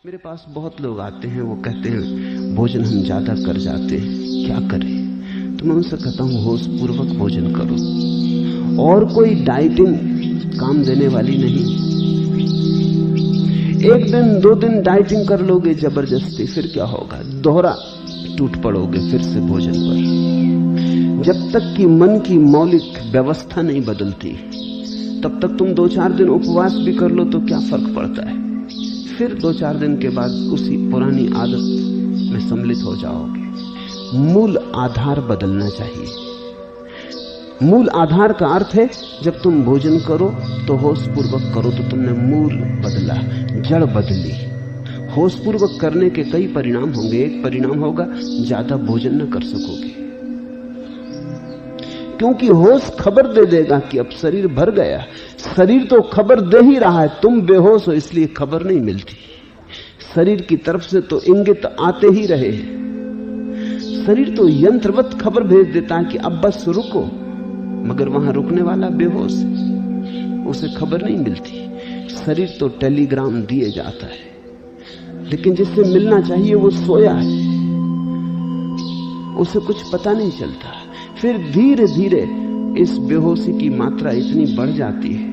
मेरे पास बहुत लोग आते हैं, वो कहते हैं भोजन हम ज्यादा कर जाते हैं, क्या करें? तो मैं उनसे कहता हूं होश पूर्वक भोजन करो। और कोई डाइटिंग काम देने वाली नहीं। एक दिन दो दिन डाइटिंग कर लोगे जबरदस्ती, फिर क्या होगा? दोहरा टूट पड़ोगे फिर से भोजन पर। जब तक कि मन की मौलिक व्यवस्था नहीं बदलती तब तक तुम 2-4 दिन उपवास भी कर लो तो क्या फर्क पड़ता है? फिर 2-4 दिन के बाद उसी पुरानी आदत में सम्मिलित हो जाओगे। मूल आधार बदलना चाहिए। मूल आधार का अर्थ है जब तुम भोजन करो तो होश पूर्वक करो, तो तुमने मूल बदला, जड़ बदली। होश पूर्वक करने के कई परिणाम होंगे। एक परिणाम होगा ज्यादा भोजन न कर सकोगे, क्योंकि होश खबर दे देगा कि अब शरीर भर गया। शरीर तो खबर दे ही रहा है, तुम बेहोश हो इसलिए खबर नहीं मिलती। शरीर की तरफ से तो इंगित आते ही रहे। शरीर तो यंत्रवत खबर भेज देता है कि अब बस रुको, मगर वहां रुकने वाला बेहोश, उसे खबर नहीं मिलती। शरीर तो टेलीग्राम दिए जाता है, लेकिन जिससे मिलना चाहिए वो सोया है, उसे कुछ पता नहीं चलता। फिर धीरे धीरे इस बेहोशी की मात्रा इतनी बढ़ जाती है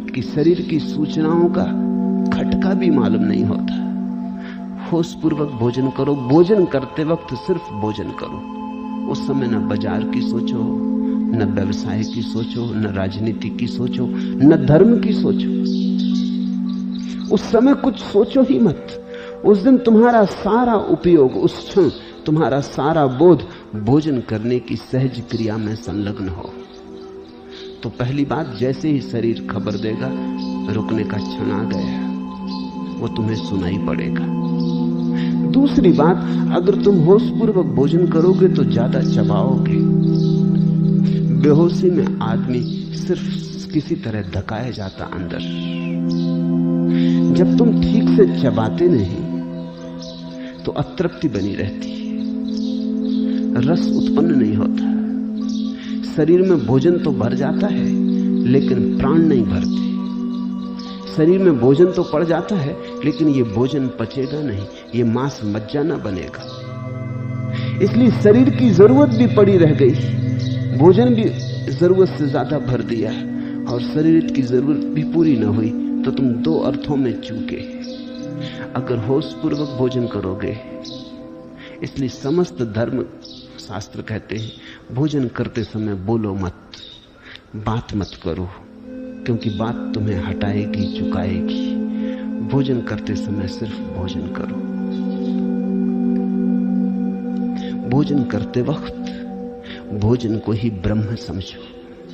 कि शरीर की सूचनाओं का खटका भी मालूम नहीं होता। होश पूर्वक भोजन करो। भोजन करते वक्त सिर्फ भोजन करो। उस समय न बाजार की सोचो, न व्यवसाय की सोचो, न राजनीति की सोचो, न धर्म की सोचो। उस समय कुछ सोचो ही मत। उस दिन तुम्हारा सारा उपयोग, उस क्षण तुम्हारा सारा बोध भोजन करने की सहज क्रिया में संलग्न हो। तो पहली बात, जैसे ही शरीर खबर देगा रुकने का क्षण आ गया, वो तुम्हें सुनाई पड़ेगा। दूसरी बात, अगर तुम होश पूर्वक भोजन करोगे तो ज्यादा चबाओगे। बेहोशी में आदमी सिर्फ किसी तरह धकाया जाता अंदर। जब तुम ठीक से चबाते नहीं तो अतृप्ति बनी रहती है, रस उत्पन्न नहीं होता। शरीर में भोजन तो भर जाता है लेकिन प्राण नहीं भरते। शरीर में भोजन तो पड़ जाता है लेकिन ये भोजन पचेगा नहीं, ये मांस मज्जा ना बनेगा। इसलिए शरीर की जरूरत भी पड़ी रह गई, भोजन भी जरूरत से ज्यादा भर दिया और शरीर की जरूरत भी पूरी न हुई, तो तुम दो अर्थों में चूके। अगर होश पूर्वक भोजन करोगे, इसलिए समस्त धर्म शास्त्र कहते हैं भोजन करते समय बोलो मत, बात मत करो, क्योंकि बात तुम्हें हटाएगी, चुकाएगी। भोजन करते समय सिर्फ भोजन करो। भोजन करते वक्त भोजन को ही ब्रह्म समझो।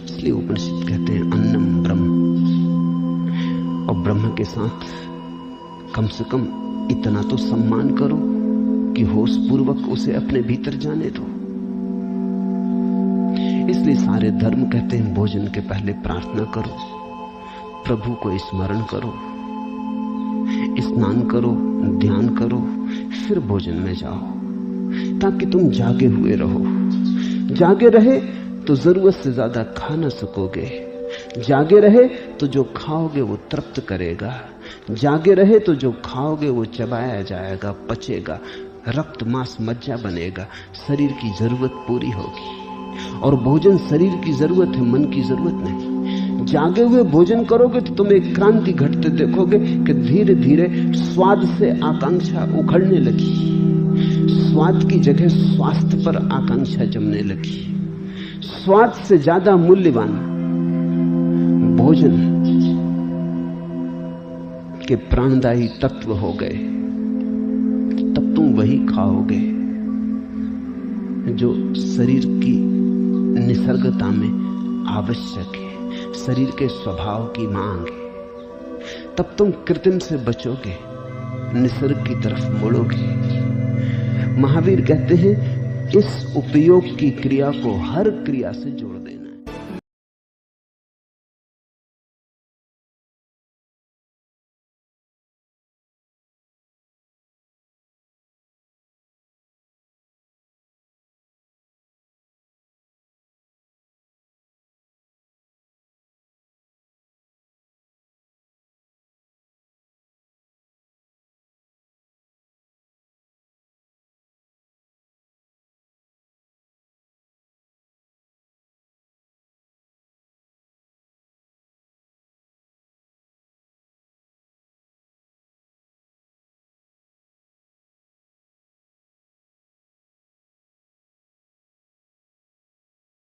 इसलिए उपनिषद कहते हैं अन्नम ब्रह्म। और ब्रह्म के साथ कम से कम इतना तो सम्मान करो कि होश पूर्वक उसे अपने भीतर जाने दो। इसलिए सारे धर्म कहते हैं भोजन के पहले प्रार्थना करो, प्रभु को स्मरण करो, स्नान करो, ध्यान करो, फिर भोजन में जाओ, ताकि तुम जागे हुए रहो। जागे रहे तो जरूरत से ज्यादा खा न सकोगे। जागे रहे तो जो खाओगे वो तृप्त करेगा। जागे रहे तो जो खाओगे वो चबाया जाएगा, पचेगा, रक्त मांस मज्जा बनेगा, शरीर की जरूरत पूरी होगी। और भोजन शरीर की जरूरत है, मन की जरूरत नहीं। जागे हुए भोजन करोगे तो तुम एक क्रांति घटते देखोगे कि धीरे धीरे स्वाद से आकांक्षा उखड़ने लगी। स्वाद की जगह स्वास्थ्य पर आकांक्षा जमने लगी। स्वाद से ज्यादा मूल्यवान भोजन के प्राणदायी तत्व हो गए। तब तुम वही खाओगे जो शरीर की निसर्गता में आवश्यक है, शरीर के स्वभाव की मांग है। तब तुम कृत्रिम से बचोगे, निसर्ग की तरफ मुड़ोगे। महावीर कहते हैं इस उपयोग की क्रिया को हर क्रिया से जोड़ो।